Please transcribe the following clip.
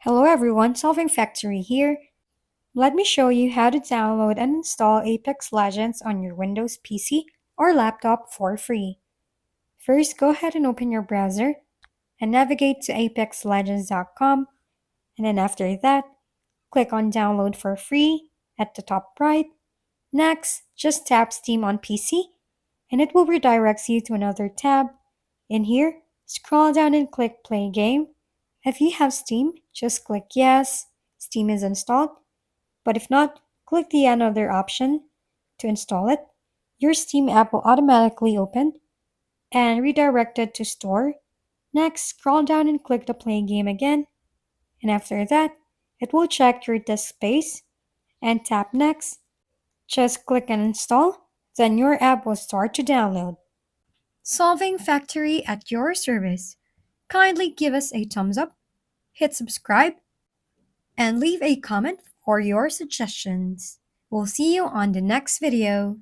Hello everyone, Solving Factory here. Let me show you how to download and install Apex Legends on your Windows PC or laptop for free. First, go ahead and open your browser and navigate to apexlegends.com, and then after that, click on Download for Free at the top right. Next, just tap Steam on PC and it will redirect you to another tab. In here, scroll down and click Play Game. If you have Steam, just click Yes, Steam is installed. But if not, click the Another option to install it. Your Steam app will automatically open and redirect it to Store. Next, scroll down and click the Play Game again. And after that, it will check your disk space and tap Next. Just click and install, then your app will start to download. Solving Factory at your service. Kindly give us a thumbs up, hit subscribe, and leave a comment for your suggestions. We'll see you on the next video.